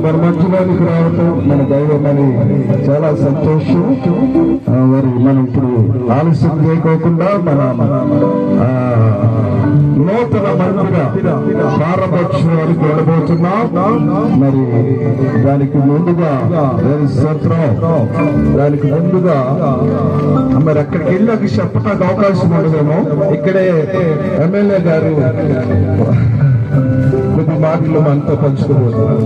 మన మధ్యలోనికి రావటం మన దైవమని చాలా సంతోషం. మరి మనం ఇప్పుడు ఆలస్యం చేయకోకుండా మన నూతన మందిర ప్రారంభోత్సవానికి వెళ్ళబోతున్నాం. మరి దానికి ముందుగా దానికి ముందుగా మరి అక్కడికి వెళ్ళి అక్కడ చెప్పడానికి అవకాశం ఉండదేమో. ఇక్కడే ఎమ్మెల్యే గారు కొద్ది మాటలు మనతో పంచుకోబోతున్నారు.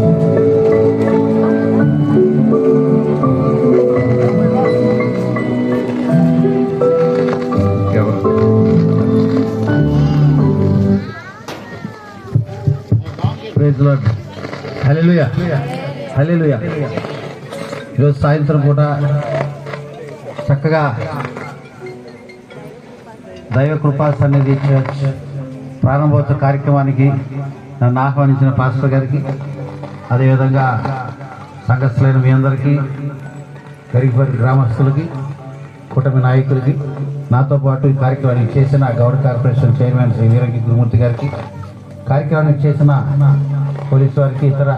హల్లెలూయా హల్లెలూయా. ఈరోజు సాయంత్రం పూట చక్కగా దైవ కృపా సన్నిధి చర్చ్ ప్రారంభోత్సవ కార్యక్రమానికి నన్ను ఆహ్వానించిన పాస్టర్ గారికి, అదేవిధంగా సంఘస్థులైన మీ అందరికీ, గరికపల్లి గ్రామస్తులకి, కూటమి నాయకులకి, నాతో పాటు ఈ కార్యక్రమానికి చేసిన గౌడ కార్పొరేషన్ చైర్మన్ శ్రీ వీరంగి గురుమూర్తి గారికి, కార్యక్రమానికి చేసిన పోలీసు వారికి, ఇతర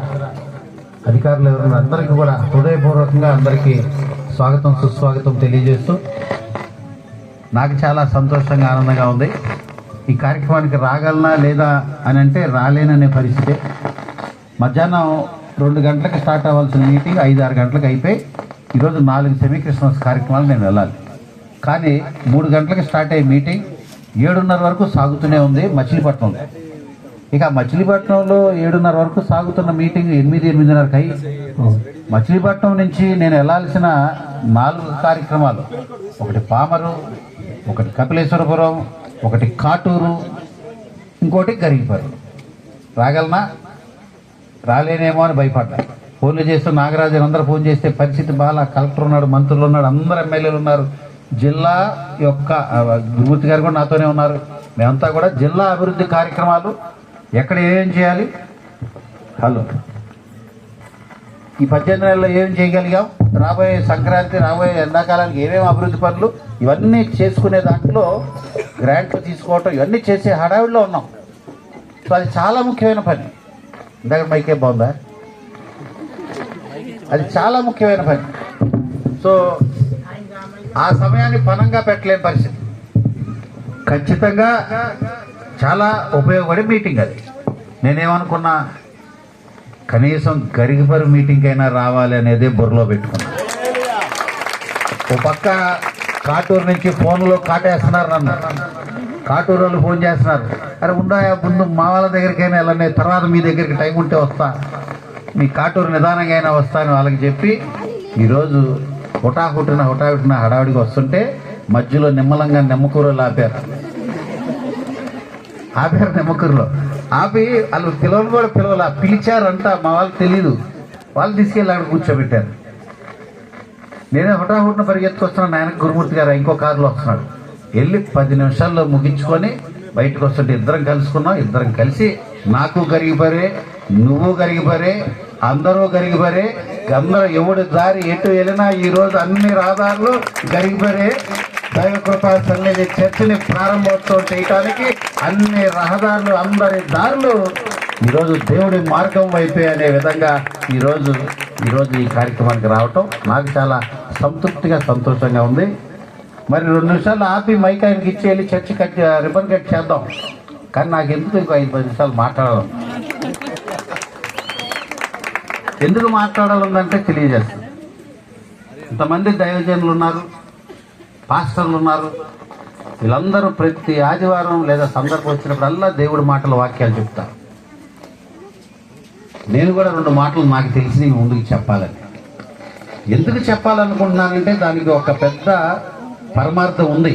అధికారులు ఎవరు అందరికీ కూడా హృదయపూర్వకంగా అందరికీ స్వాగతం సుస్వాగతం తెలియజేస్తూ నాకు చాలా సంతోషంగా ఆనందంగా ఉంది. ఈ కార్యక్రమానికి రాగలనా లేదా అని అంటే రాలేననే పరిస్థితి. మధ్యాహ్నం 2 గంటలకు స్టార్ట్ అవ్వాల్సిన మీటింగ్ 5-6 గంటలకు అయిపోయి ఈరోజు 4 సెమీ క్రిస్మస్ కార్యక్రమాలు నేను వెళ్ళాలి. కానీ 3 గంటలకు స్టార్ట్ అయ్యే మీటింగ్ 7:30 వరకు సాగుతూనే ఉంది మచిలీపట్నంలో. ఇక మచిలీపట్నంలో 7:30 వరకు సాగుతున్న మీటింగ్ 8-8:30కి అయ్యి మచిలీపట్నం నుంచి నేను వెళ్ళాల్సిన 4 కార్యక్రమాలు, ఒకటి పామరు, ఒకటి కపిలేశ్వరపురం, ఒకటి కాటూరు, ఇంకోటి గరిగిపల్లి. రాగలనా రాలేనేమో అని భయపడ్డా. ఫోన్లు చేస్తూ నాగరాజు అందరూ ఫోన్ చేస్తే పరిస్థితి బాగా, కలెక్టర్ ఉన్నాడు, మంత్రులు ఉన్నాడు, అందరు ఎమ్మెల్యేలు ఉన్నారు, జిల్లా యొక్క గురుమూర్తి గారు కూడా నాతోనే ఉన్నారు. మేమంతా కూడా జిల్లా అభివృద్ధి కార్యక్రమాలు ఎక్కడ ఏం చేయాలి, హలో ఈ 18 నెలల్లో ఏం చేయగలిగాం, రాబోయే సంక్రాంతి, రాబోయే ఎండాకాలానికి ఏమేమి అభివృద్ధి పనులు, ఇవన్నీ చేసుకునే దాంట్లో గ్రాంట్లు తీసుకోవటం, ఇవన్నీ చేసే హడావిడిలో ఉన్నాం. సో అది చాలా ముఖ్యమైన పని. ఇందాక మైకే బాగుందా, అది చాలా ముఖ్యమైన పని. సో ఆ సమయాన్ని పనంగా పెట్టలేని పరిస్థితి. ఖచ్చితంగా చాలా ఉపయోగపడే మీటింగ్ అది. నేనేమనుకున్నా, కనీసం గరిగిపల్లి మీటింగ్ అయినా రావాలి అనేది బుర్రలో పెట్టుకున్నా. ఓ పక్క కాటూరు నుంచి ఫోన్లో కాటేస్తున్నారు నన్ను, కాటూరు వాళ్ళు ఫోన్ చేస్తున్నారు, అరే ఉండాయా ముందు మా వాళ్ళ దగ్గరికైనా వెళ్ళండి, తర్వాత మీ దగ్గరికి టైం ఉంటే వస్తా, మీ కాటూరు నిదానంగా అయినా వస్తాను వాళ్ళకి చెప్పి ఈరోజు హుటాహుటిన హడావిడికి వస్తుంటే మధ్యలో నిమ్మలంగా నిమ్మకూరలు ఆపారు నిమ్మకూరులో ఆపి వాళ్ళు పిలవలు కూడా పిలిచారంట, మా వాళ్ళకి తెలీదు, వాళ్ళు తీసుకెళ్ళి అక్కడ కూర్చోబెట్టారు. నేనే హుటాహుటిన పరిగెత్తుకొస్తున్నాను, ఆయన గురుమూర్తి గారు ఇంకో కారులో వస్తున్నాడు. వెళ్ళి 10 నిమిషాల్లో ముగించుకొని బయటకు వస్తుంటే ఇద్దరం కలుసుకున్నాం. ఇద్దరం కలిసి నాకు గరిగిపరే, నువ్వు గరిగిపరే, అందరూ గరిగిపరే, అందరూ ఎవడు దారి ఎటు వెళ్ళినా ఈరోజు అన్ని రహదారులు గరిగిపరే. దైవ కృపా సన్నిధి చర్చిని ప్రారంభోత్సవం చేయటానికి అన్ని రహదారులు, అందరి దారులు ఈరోజు దేవుడి మార్గం వైపే అనే విధంగా ఈరోజు ఈ కార్యక్రమానికి రావటం నాకు చాలా సంతృప్తిగా, సంతోషంగా ఉంది. మరి 2 నిమిషాలు ఆపి మైక్ ఆయనకి ఇచ్చి వెళ్ళి చర్చి రిబన్ కట్ చేద్దాం. కానీ నాకు ఎందుకు ఇంకో 5-10 నిమిషాలు మాట్లాడాలి, ఎందుకు మాట్లాడాలంటే తెలియజేస్తాను. ఇంతమంది దైవజనులు ఉన్నారు, పాస్టర్లు ఉన్నారు, వీళ్ళందరూ ప్రతి ఆదివారం లేదా సందర్భం వచ్చినప్పుడల్లా దేవుడి మాటలు, వాక్యాలు చెప్తారు. నేను కూడా 2 మాటలు నాకు తెలిసి ముందుకు చెప్పాలని. ఎందుకు చెప్పాలనుకుంటున్నానంటే దానికి ఒక పెద్ద పరమార్థం ఉంది.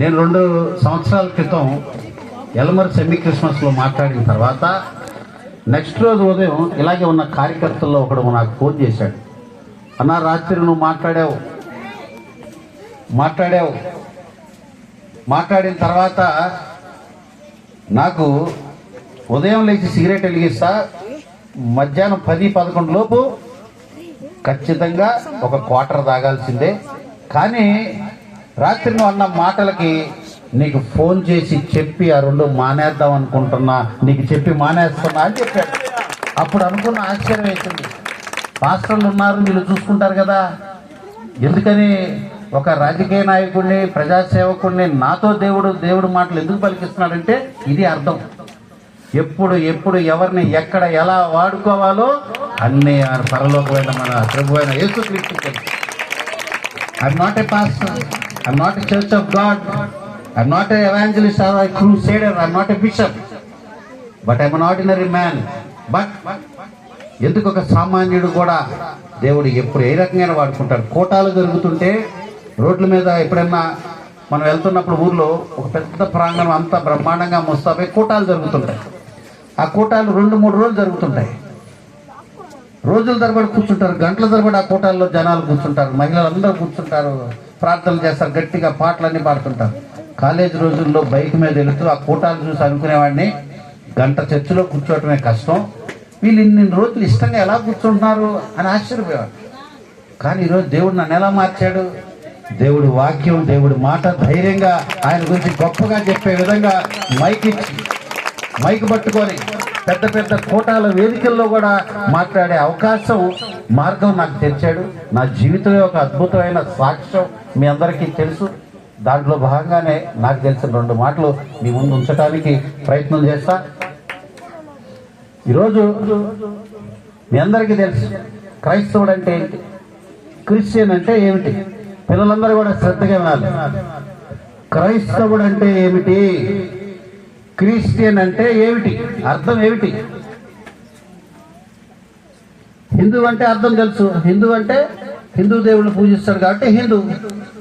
నేను 2 సంవత్సరాల క్రితం ఎలమర్ సెమీ క్రిస్మస్లో మాట్లాడిన తర్వాత నెక్స్ట్ రోజు ఉదయం ఇలాగే ఉన్న కార్యకర్తల్లో ఒకడు నాకు ఫోన్ చేశాడు, అన్నా రాత్రి నువ్వు మాట్లాడిన తర్వాత నాకు ఉదయం లేచి సిగరెట్ వెలిగిస్తా, మధ్యాహ్నం 10-11 లోపు ఖచ్చితంగా ఒక క్వార్టర్ తాగాల్సిందే, కానీ రాత్రి నువ్వు అన్న మాటలకి నీకు ఫోన్ చేసి చెప్పి ఆ 2 మానేద్దాం అనుకుంటున్నా, నీకు చెప్పి మానేస్తున్నా అని చెప్పాడు. అప్పుడు అనుకున్న ఆశ్చర్యం వేసింది, పాస్టర్లు ఉన్నారు వీళ్ళు చూసుకుంటారు కదా, ఎందుకని ఒక రాజకీయ నాయకుడిని ప్రజాసేవకుడిని నాతో దేవుడు మాటలు ఎందుకు పలికిస్తున్నాడంటే ఇది అర్థం. ఎప్పుడు ఎవరిని ఎక్కడ ఎలా వాడుకోవాలో అన్నీ పరలోకమైన మన ప్రభు అయిన యేసుక్రీస్తు తెలుసు. I'm not a pastor, I'm not a church of God, I'm not a evangelist or a crusader, I'm not a bishop, but I'm an ordinary man. But ఎందుకు ఒక సామాన్యుడు కూడా దేవుడు ఎప్పుడు ఏ రకంగా వాడుకుంటాడు. కోటాలు జరుగుతుంటే రోడ్ల మీద ఎప్పుడైనా మనం వెళ్తున్నప్పుడు ఊర్లో ఒక పెద్ద ప్రాంగణం అంతా బ్రహ్మాండంగా ముస్తాబై కోటాలు జరుగుతుంటాయి. ఆ కోటాలు 2-3 రోజులు జరుగుతుంటాయి. రోజుల తరబడి కూర్చుంటారు, గంటల తరబడి ఆ కోటాల్లో జనాలు కూర్చుంటారు, మహిళలందరూ కూర్చుంటారు, ప్రార్థనలు చేస్తారు, గట్టిగా పాటలన్నీ పాడుతుంటారు. కాలేజీ రోజుల్లో బైక్ మీద వెళుతూ ఆ కోటాలు చూసి అనుకునేవాడిని గంట చర్చిలో కూర్చోవటమే కష్టం, వీళ్ళు ఇన్ని రోజులు ఇష్టంగా ఎలా కూర్చుంటున్నారు అని ఆశ్చర్యపోయాడు. కానీ ఈరోజు దేవుడు నన్ను ఎలా మార్చాడు, దేవుడి వాక్యం, దేవుడి మాట ధైర్యంగా ఆయన గురించి గొప్పగా చెప్పే విధంగా మైక్ పట్టుకొని పెద్ద కోటాల వేదికల్లో కూడా మాట్లాడే అవకాశం, మార్గం నాకు తెచ్చాడు. నా జీవితంలో ఒక అద్భుతమైన సాక్ష్యం మీ అందరికీ తెలుసు. దాంట్లో భాగంగానే నాకు తెలిసిన 2 మాటలు మీ ముందు ఉంచడానికి ప్రయత్నం చేస్తా. ఈరోజు మీ అందరికీ తెలుసు క్రైస్తవుడు అంటే ఏంటి, క్రిస్టియన్ అంటే ఏమిటి. పిల్లలందరూ కూడా శ్రద్ధగా వినాలి. క్రైస్తవుడు అంటే ఏమిటి, క్రిస్టియన్ అంటే ఏమిటి, అర్థం ఏమిటి. హిందూ అంటే అర్థం తెలుసు, హిందూ అంటే హిందూ దేవుడిని పూజిస్తాడు కాబట్టి హిందూ.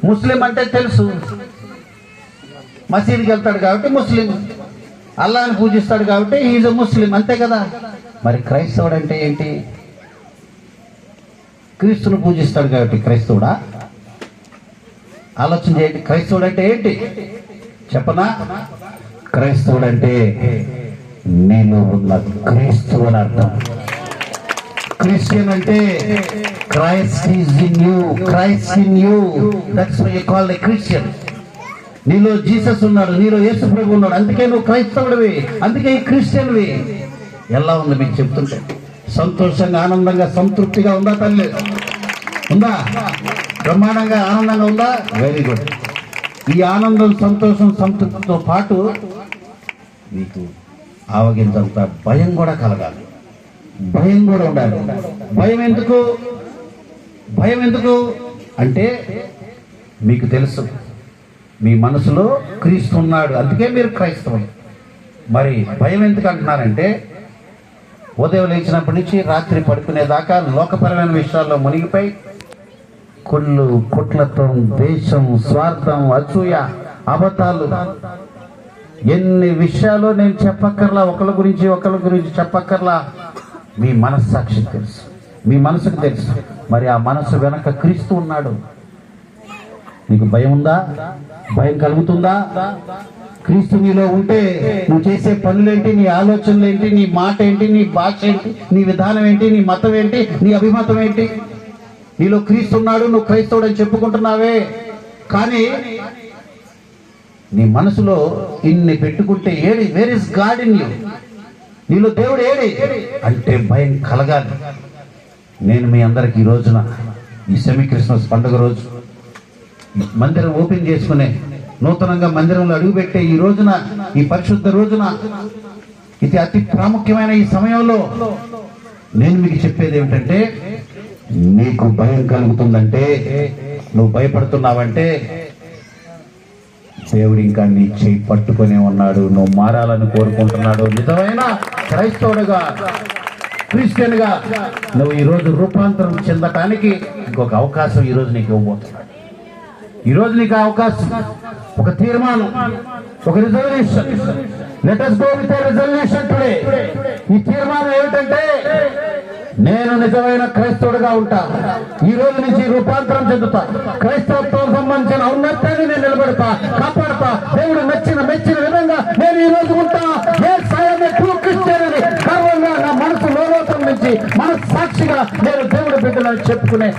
ముస్లిం అంటే తెలుసు, మసీదుకి వెళ్తాడు కాబట్టి ముస్లిం. అల్లాహ్ని పూజిస్తాడు కాబట్టి ఈజ్ ఎ ముస్లిం, అంతే కదా. మరి క్రైస్తవుడు అంటే ఏంటి, క్రీస్తుని పూజిస్తాడు కాబట్టి క్రైస్తవుడా? ఆలోచన చేయండి. క్రైస్తవుడు అంటే ఏంటి చెప్పనా? క్రైస్తవుడు అంటే నీలో ఉన్న క్రీస్తు అని అర్థం. క్రిస్టియన్ అంటే Christ is in you, Christ in you, that's why you call a Christian. నీలో జీసస్ ఉన్నాడు, నీలో యేసు ప్రభు ఉన్నాడు, అందుకే నువ్వు క్రైస్తవుడివి, అందుకే ఈ క్రిస్టియన్వి. ఎలా ఉంది మీకు చెప్తుంటే? సంతోషంగా, ఆనందంగా, సంతృప్తిగా ఉందా తల్లి? ఉందా? బ్రహ్మాండంగా ఆనందంగా ఉందా? Very good. ఈ ఆనందం, సంతోషం, సంతృప్తితో పాటు మీకు ఆవగించంత భయం కూడా కలగాలి, భయం కూడా ఉండాలి. భయం ఎందుకు అంటే మీకు తెలుసు మీ మనసులో క్రీస్తు ఉన్నాడు, అందుకే మీరు క్రైస్తవులు. మరి భయం ఎందుకు అంటున్నారంటే ఉదయం లేచినప్పటి నుంచి రాత్రి పడుకునేదాకా లోకపరమైన విషయాల్లో మునిగిపోయి కుళ్ళు, కుట్లత్వం, ద్వేషం, స్వార్థం, అసూయ, అబద్ధాలు, ఎన్ని విషయాలు నేను చెప్పక్కర్లా, ఒకళ్ళ గురించి చెప్పక్కర్లా. మీ మనస్సాక్షికి తెలుసు, మీ మనసుకు తెలుసు. మరి ఆ మనసు వెనక క్రీస్తు ఉన్నాడు. నీకు భయం ఉందా? భయం కలుగుతుందా? క్రీస్తు నీలో ఉంటే నువ్వు చేసే పనులేంటి, నీ ఆలోచనలు ఏంటి, నీ మాట ఏంటి, నీ భాష ఏంటి, నీ విధానం ఏంటి, నీ మతం ఏంటి, నీ అభిమతం ఏంటి? నీలో క్రీస్తు ఉన్నాడు, నువ్వు క్రైస్తవుడు అని చెప్పుకుంటున్నావే, కానీ నీ మనసులో ఇన్ని పెట్టుకుంటే AD, where is God in you? నీలో దేవుడు ఏడి అంటే భయం కలగాలి. నేను మీ అందరికి ఈ రోజున, ఈ సెమీ క్రిస్మస్ పండుగ రోజు, మందిరం ఓపెన్ చేసుకునే, నూతనంగా మందిరంలో అడుగుపెట్టే ఈ రోజున, ఈ పరిశుద్ధ రోజున, ఇది అతి ప్రాముఖ్యమైన ఈ సమయంలో నేను మీకు చెప్పేది ఏమిటంటే, నీకు భయం కలుగుతుందంటే, నువ్వు భయపడుతున్నావంటే దేవుడు ఇంకా నీ చేయి పట్టుకునే ఉన్నాడు, నువ్వు మారాలని కోరుకుంటున్నాడు. నిజమైన క్రైస్తవుడుగా, క్రిస్టియన్గా నువ్వు ఈరోజు రూపాంతరం చెందటానికి ఇంకొక అవకాశం ఈరోజు నీకు ఇవ్వబోతున్నాడు. ఈరోజు నీకు అవకాశం, ఒక తీర్మానం, ఒక resolution. Let us go with a resolution today. ఈ తీర్మానం ఏమిటంటే, నేను నిజమైన క్రైస్తవుడిగా ఉంటా, ఈ రోజు నుంచి రూపాంతరం చెందుతా, క్రైస్తవత్వం సంబంధించిన ఔన్నత్యాన్ని నేను నిలబెడతా, కాపాడతా, దేవుడు మెచ్చిన విధంగా నేను ఈ రోజు ఉంటా. గర్వంగా నా మనసు లోలోతం నుంచి మనస్సాక్షిగా నేను దేవుడి బిడ్డలను చెప్పుకునే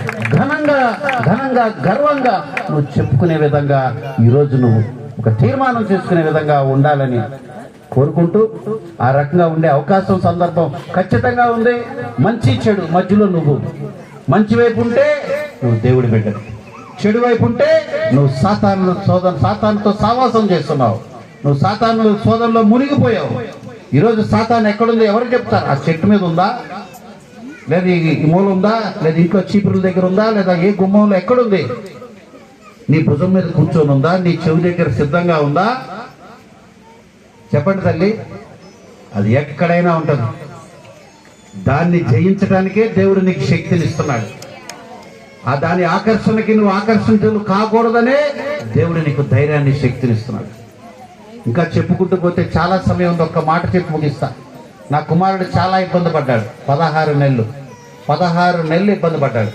ఘనంగా గర్వంగా నువ్వు చెప్పుకునే విధంగా ఈరోజు నువ్వు ఒక తీర్మానం చేసుకునే విధంగా ఉండాలని కోరుకుంటూ ఆ రకంగా ఉండే అవకాశం సందర్భం ఖచ్చితంగా ఉంది. మంచి చెడు మధ్యలో నువ్వు మంచి వైపు ఉంటే నువ్వు దేవుడి బిడ్డ, చెడు వైపు ఉంటే నువ్వు సాతానుతో సావాసం చేస్తున్నావు, నువ్వు సాతాను సోదరులో మునిగిపోయావు. ఈరోజు సాతాను ఎక్కడుంది ఎవరు చెప్తారు? ఆ చెట్టు మీద ఉందా, లేదా ఈ మూల ఉందా, లేదా ఇంట్లో చీపురుల దగ్గర ఉందా, లేదా ఏ గుమ్మంలో ఎక్కడుంది? నీ భుజం మీద కూర్చొని ఉందా? నీ చెవి దగ్గర సిద్ధంగా ఉందా? చెప్పండి తల్లి. అది ఎక్కడైనా ఉంటుంది. దాన్ని జయించడానికే దేవుడు నీకు శక్తిని ఇస్తున్నాడు. ఆ దాని ఆకర్షణకి నువ్వు ఆకర్షించలు కాకూడదనే దేవుడు నీకు ధైర్యాన్ని శక్తిని ఇస్తున్నాడు. ఇంకా చెప్పుకుంటూ పోతే చాలా సమయం ఉంది. ఒక్క మాట చెప్పి ముగిస్తా. నా కుమారుడు చాలా ఇబ్బంది పడ్డాడు. 16 నెలలు ఇబ్బంది పడ్డాడు.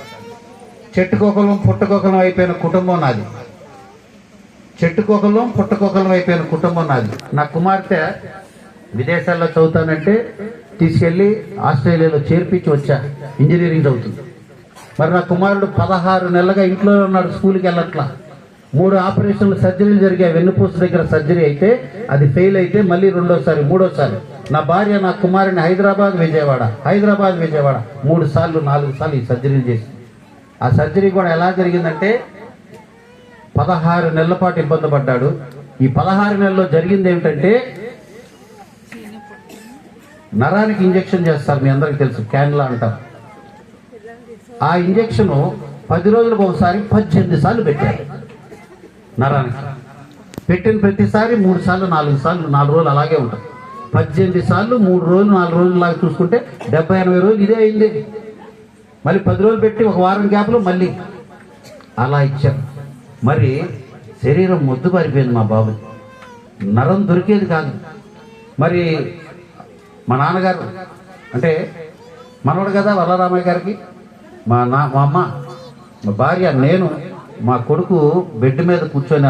చెట్టుకోకలం పుట్టకోకలం అయిపోయిన కుటుంబం నాది. చెట్టుకోకలం పుట్టకోకలం అయిపోయిన కుటుంబం నాది. నా కుమార్తె విదేశాల్లో చదువుతానంటే తీసుకెళ్ళి ఆస్ట్రేలియాలో చేర్పించి వచ్చా. ఇంజనీరింగ్ చదువుతుంది. మరి నా కుమారుడు 16 నెలలుగా ఇంట్లో ఉన్నాడు, స్కూల్కి వెళ్ళట్లా. 3 ఆపరేషన్లు సర్జరీలు జరిగాయి. వెన్నుపూస దగ్గర సర్జరీ అయితే అది ఫెయిల్ అయితే మళ్ళీ రెండోసారి మూడోసారి నా భార్య నా కుమారుని హైదరాబాద్ విజయవాడ 3 సార్లు 4 సార్లు ఈ సర్జరీలు చేసి, ఆ సర్జరీ కూడా ఎలా జరిగిందంటే 16 నెలల పాటు ఇబ్బంది పడ్డాడు. ఈ 16 నెలల్లో జరిగింది ఏమిటంటే నరానికి ఇంజెక్షన్ చేస్తారు, మీ అందరికి తెలుసు, క్యాన్లా అంటారు. ఆ ఇంజెక్షన్ 10 రోజులకు ఒకసారి 18 సార్లు పెట్టారు నరానికి. పెట్టిన ప్రతిసారి 3 సార్లు 4 సార్లు 4 రోజులు అలాగే ఉంటుంది. 18 సార్లు 3 రోజులు 4 రోజులు లాగా చూసుకుంటే 70-80 రోజులు ఇదే అయింది. మళ్ళీ 10 రోజులు పెట్టి ఒక వారం గ్యాప్లో మళ్ళీ అలా ఇచ్చారు. మరి శరీరం మొద్దు పారిపోయింది మా బాబు, నరం దొరికేది కాదు. మరి మా నాన్నగారు అంటే మనవడు కదా వరరామయ్య గారికి, మా అమ్మ, మా భార్య, నేను, మా కొడుకు బెడ్ మీద కూర్చొని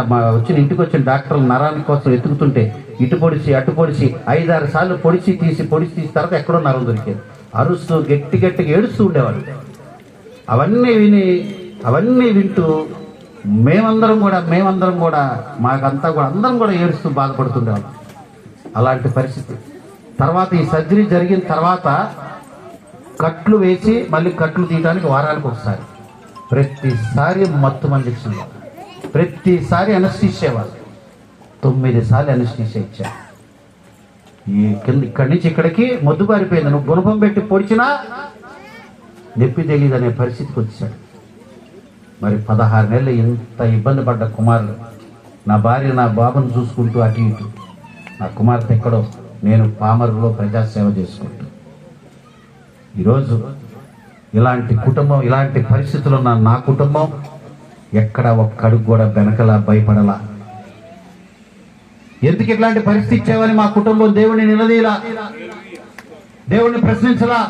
ఇంటికి వచ్చిన డాక్టర్లు నరానికి కోసం ఎత్తుకుతుంటే ఇటు పొడిచి అటు పొడిచి 5-6 సార్లు పొడిచి తీసి తర్వాత ఎక్కడో నరం దొరికేది. అరుస్తూ గట్టిగా ఏడుస్తూ ఉండేవాడు. అవన్నీ వింటూ మేమందరం కూడా మాకంతా కూడా అందరం కూడా ఏడుస్తూ బాధపడుతుండేవాళ్ళం. అలాంటి పరిస్థితి. తర్వాత ఈ సర్జరీ జరిగిన తర్వాత కట్లు వేసి మళ్ళీ కట్లు తీయడానికి వారానికి ఒకసారి, ప్రతిసారి మత్తు ఇంజెక్షన్, ప్రతిసారి అనస్థీషియా వాళ్ళు 9 సార్లు అనస్థీషియా ఇచ్చారు. ఇక్కడి నుంచి ఇక్కడికి మొద్దు పారిపోయింది. నువ్వు గుణపం పెట్టి పొడిచినా నొప్పి తెలియదు అనే పరిస్థితికి వచ్చాడు. మరి 16 నెలలు ఇంత ఇబ్బంది పడ్డ కుమారుడు, నా భార్య నా బాబును చూసుకుంటూ అటు ఇటు, నా కుమార్తె ఎక్కడో, నేను పామరులో ప్రజాసేవ చేసుకుంటూ, ఈరోజు ఇలాంటి కుటుంబం, ఇలాంటి పరిస్థితుల్లో నా కుటుంబం ఎక్కడ ఒక్కడికి కూడా వెనకలా భయపడలా. ఎందుకు ఇట్లాంటి పరిస్థితి ఇచ్చావని మా కుటుంబం దేవుడిని నిలదీలా, దేవుణ్ణి ప్రశ్నించలా,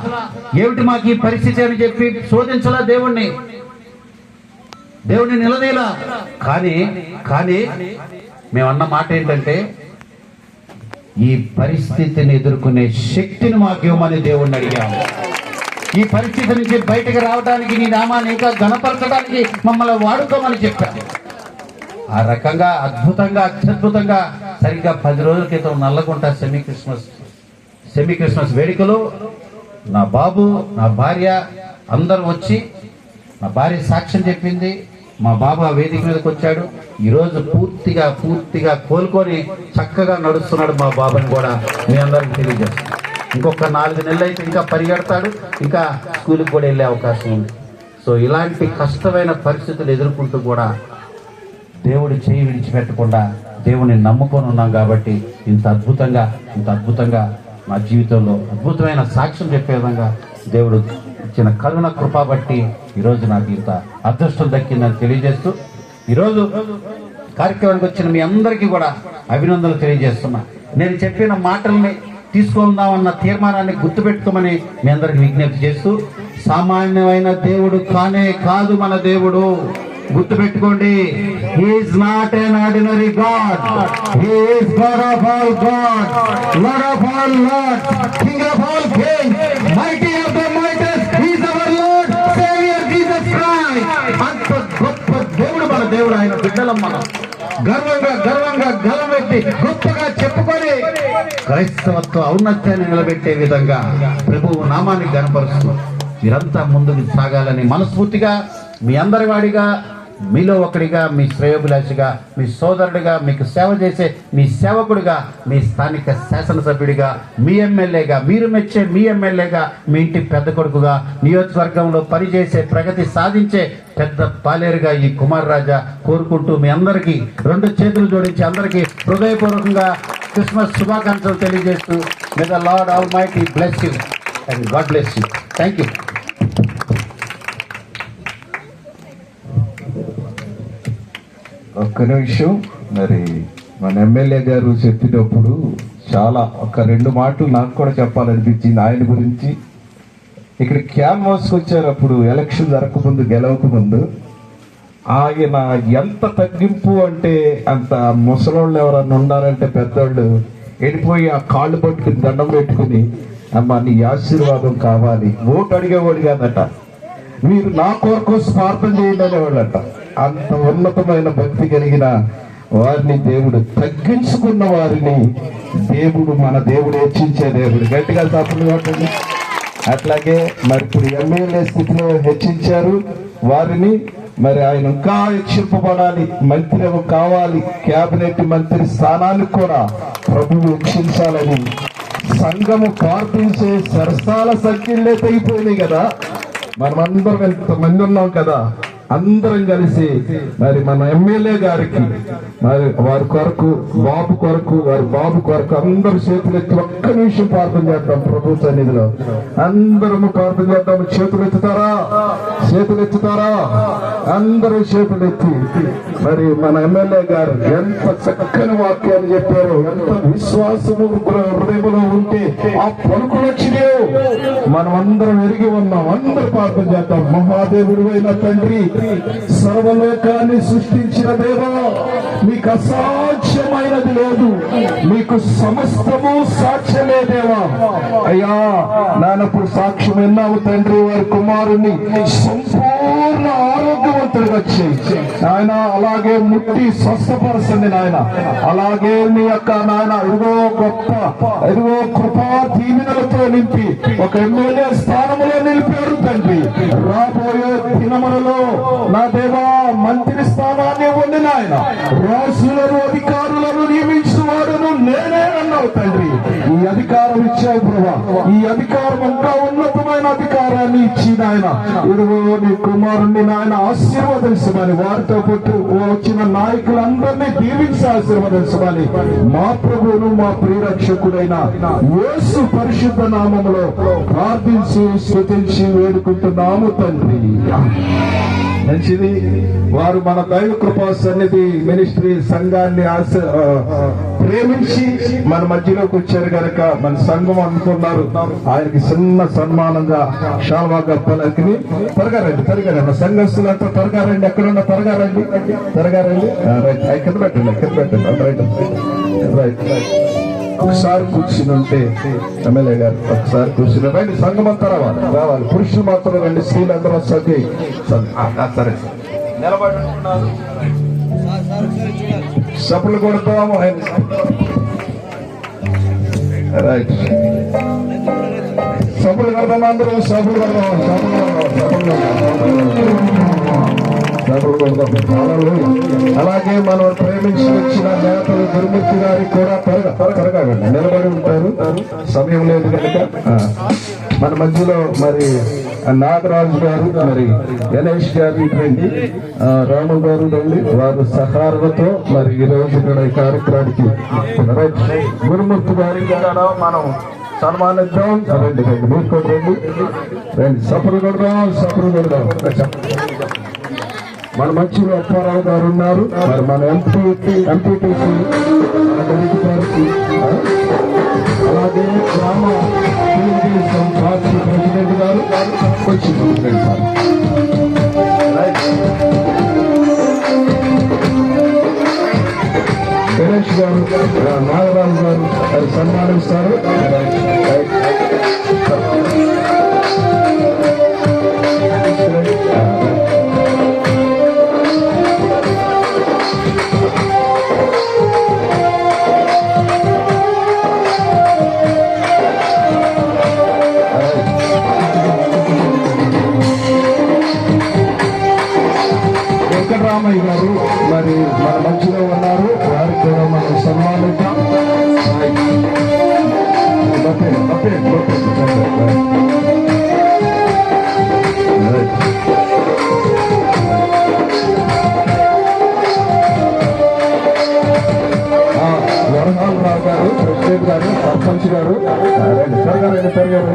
ఏమిటి మాకు ఈ పరిస్థితి అని చెప్పి శోధించలా, దేవుణ్ణి నిలదీలా. కానీ మేమన్న మాట ఏంటంటే ఈ పరిస్థితిని ఎదుర్కొనే శక్తిని మాకు ఇవ్వమని దేవుణ్ణి అడిగాము. ఈ పరిస్థితి నుంచి బయటకు రావడానికి, నీ నామాన్ని ఇంకా ఘనపరచడానికి మమ్మల్ని వాడుకోమని చెప్పాను. ఆ రకంగా అత్యద్భుతంగా సరిగ్గా 10 రోజుల క్రితం నల్లగుంట సెమీ క్రిస్మస్ వేడుకలో నా బాబు, నా భార్య అందరూ వచ్చి, నా భార్య సాక్ష్యం చెప్పింది, మా బాబు ఆ వేదిక మీదకి వచ్చాడు. ఈరోజు పూర్తిగా కోలుకొని చక్కగా నడుస్తున్నాడు మా బాబుని కూడా మీ అందరికి తెలియజేస్తాను. ఇంకొక 4 నెలలు అయితే ఇంకా పరిగెడతాడు, ఇంకా స్కూల్కి కూడా వెళ్ళే అవకాశం ఉంది. సో ఇలాంటి కష్టమైన పరిస్థితులు ఎదుర్కొంటూ కూడా దేవుడి చేయి విడిచిపెట్టకుండా దేవుడిని నమ్ముకొని ఉన్నాం కాబట్టి ఇంత అద్భుతంగా మా జీవితంలో అద్భుతమైన సాక్ష్యం చెప్పే విధంగా దేవుడు ఇచ్చిన కరుణ కృప బట్టి ఈరోజు నాకు ఇంత అదృష్టం దక్కిందని తెలియజేస్తూ, ఈరోజు కార్యక్రమానికి వచ్చిన మీ అందరికీ కూడా అభినందనలు తెలియజేస్తున్నా. నేను చెప్పిన మాటల్ని తీసుకుందామన్న తీర్మానాన్ని గుర్తుపెట్టుకోమని మీ అందరికి విజ్ఞప్తి చేస్తూ, సామాన్యమైన దేవుడు కాదు మన దేవుడు. గుర్తుపెట్టుకోండి, he is not an ordinary God. He is God of all God, Lord of all lords, King of all kings, mighty of the mightiest. He is our Lord, Savior Jesus Christ. అంత గొప్ప దేవుడు మన దేవుడు. ఆయన బిడ్డలం మనం గర్వంగా గలమెత్తి గొప్పగా చెప్పుకొని క్రైస్తవత్వ ఔన్నత్యాన్ని నిలబెట్టే విధంగా ప్రభువు నామాన్ని గణపరుస్తూ మీరంతా ముందుకు సాగాలని మనస్ఫూర్తిగా మీ అందరి వాడిగా, మీలో ఒకడిగా, మీ శ్రేయోభిలాషిగా, మీ సోదరుడిగా, మీకు సేవ చేసే మీ సేవకుడిగా, మీ స్థానిక శాసనసభ్యుడిగా, మీ ఎమ్మెల్యేగా, మీరు మెచ్చే మీ ఎమ్మెల్యేగా, మీ ఇంటి పెద్ద కొడుకుగా, నియోజకవర్గంలో పనిచేసే ప్రగతి సాధించే పెద్ద పాలేరుగా ఈ కుమార్ రాజా కోరుకుంటూ మీ అందరికీ 2 చేతులు జోడించి అందరికీ హృదయపూర్వకంగా క్రిస్మస్ శుభాకాంక్షలు తెలియజేస్తూ may the lord almighty bless you and God bless you. Thank you. ఒక్క నిమిషం. మరి మన ఎమ్మెల్యే గారు చెప్పినప్పుడు చాలా ఒక 2 మాటలు నాకు కూడా చెప్పాలనిపించింది ఆయన గురించి. ఇక్కడ క్యాన్వాస్కి వచ్చారు, అప్పుడు ఎలక్షన్ జరగకముందు, గెలవకముందు ఆయన ఎంత తగ్గింపు అంటే అంత ముసలోళ్ళు ఎవరన్నా ఉన్నారంటే పెద్దోళ్ళు వెళ్ళిపోయి ఆ కాళ్ళు పట్టుకుని దండం పెట్టుకుని, అమ్మ నీ ఆశీర్వాదం కావాలి, ఓటు అడిగేవాడు కాదట, మీరు నా కొరకు స్వార్థం చేయండి అనేవాళ్ళట. అంత ఉన్నతమైన భక్తి కలిగిన వారిని దేవుడు, తగ్గించుకున్న వారిని దేవుడు, మన దేవుడు హెచ్చించే దేవుడు. గట్టిగా తప్పులు కొట్టండి. అట్లాగే మరి ఇప్పుడు ఎమ్మెల్యే స్థితిలో హెచ్చించారు వారిని. మరి ఆయన ఇంకా హెచ్చింపబడాలి, మంత్రి కావాలి, కేబినెట్ మంత్రి స్థానానికి కూడా ప్రభువు హెచ్చించాలని సంఘము ప్రార్థించే సరసాల సంఖ్యలే తెగిపోయినాయి కదా. మనమందరం ఎంతమంది ఉన్నాం కదా, అందరం కలిసి మరి మన ఎమ్మెల్యే గారికి, మరి వారి కొరకు, బాబు కొరకు, వారి బాబు కొరకు అందరూ చేతులు ఎత్తి ఒక్క నిమిషం ప్రార్థన చేద్దాం. ప్రభు సన్నిధిలో అందరము ప్రార్థన చేద్దాం. చేతులు ఎత్తుతారా? చేతులు ఎత్తుతారా? అందరూ చేతులు ఎత్తి మరి మన ఎమ్మెల్యే గారు ఎంత చక్కని వాక్యాన్ని చెప్పారు, ఎంత విశ్వాసము హృదయంలో ఉంటే ఆ పలుకులు వచ్చినాయో మనం అందరం ఎరిగి ఉన్నాం. అందరూ ప్రార్థన చేద్దాం. మహాదేవుడు అయిన తండ్రి, సర్వలోకాన్ని సృష్టించిన దేవా, మీకు అసాధ్యమైనది లేదు, మీకు సమస్తము సాక్ష్యమే దేవా. అయ్యా నాన్నప్పుడు సాక్ష్యం విన్నాము తండ్రి, వారి కుమారుని సంపూర్ణ ఆరోగ్యవంతుడిగా చేయి నాయన. అలాగే ముట్టి స్వస్థపరచండి నాయన. అలాగే మీ యొక్క నాయన ఇదిగో కృపా దీవెనలతో నింపి ఒక ఎమ్మెల్యే స్థానంలో నిలిపారు తండ్రి. రాబోయే దినములలో నా దేవా మంత్రి స్థానాన్ని ఉంది నాయన. రాజులను, అధికారులను నియమించిన వాడును నేనే అన్నావు తండ్రి. ఈ అధికారం ఇచ్చావు ప్రభా. ఈ అధికారం ఇంకా ఉన్నతమైన అధికారాన్ని ఇచ్చి నాయన ఇదిగో నీ కుమారుణ్ణి నాయన ఆశీర్వదించమని, వారితో పాటు వచ్చిన నాయకులందరినీ దీవించి ఆశీర్వదించమని మా ప్రభువును, మా ప్రియరక్షకుడైన యేసు పరిశుద్ధ నామములో ప్రార్థించి స్తుతించి వేడుకుంటున్నాము తండ్రి. మంచిది. వారు మన దైవ కృపా సన్నిధి మినిస్ట్రీ సంఘాన్ని ప్రేమించి మన మధ్యలోకి వచ్చారు కనుక మన సంఘం అనుకున్నారు. ఆయనకి చిన్న సన్మానంగా షాల్వా గప్పలకి త్వరగా రండి. సంఘస్థులంతా త్వరగా రండి. ఎక్కడున్నా త్వరగా రండి. కింద పెట్టండి. రైట్. ఒకసారి కూర్చుని ఉంటే ఎమ్మెల్యే గారు ఒకసారి కూర్చుని రండి. సంఘం అంతా రావాలి. పురుషులు మాత్రం రండి, స్త్రీలు అందరూ వస్తుంది. సరే నిలబడుతున్నారు. సభలు కొడతాము. రైట్. సభలు కొడతాము. అందరూ సభలు కొడతాము. అలాగే మనం ప్రేమించి వచ్చిన నేతలు గురుమూర్తి గారికి కూడా త్వరగా నిలబడి ఉంటారు. సమయం లేదు కనుక మన మధ్యలో మరి నాగరాజు గారు, మరి గణేష్ గారు, ఇటువంటి రాము గారు రండి. వారు సహారతో మరి ఈ రోజు ఇక్కడ ఈ కార్యక్రమానికి గురుమూర్తి గారికి మనం సన్మానిద్దాం. రండి మీరు కూడా రండి. సపరు కొడదాం. మన మధ్యలో అప్పారావు గారు ఉన్నారు. మరి మన ఎంపీటీసీ గారికి, అలాగే గ్రామ తెలుగుదేశం పార్టీ ప్రెసిడెంట్ గారు వచ్చి గణేష్ గారు, నాగరాజు గారు అది సన్మానిస్తారు. రామయ్య గారు మరి మన మధ్యలో ఉన్నారు. వారికి కూడా మనం సన్మానిద్దాం. వరహాలరావు గారు, ప్రెసిడెంట్ గారు, సర్పంచ్ గారు, సార్ గారు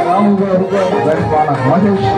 రాము గారు, మహేష్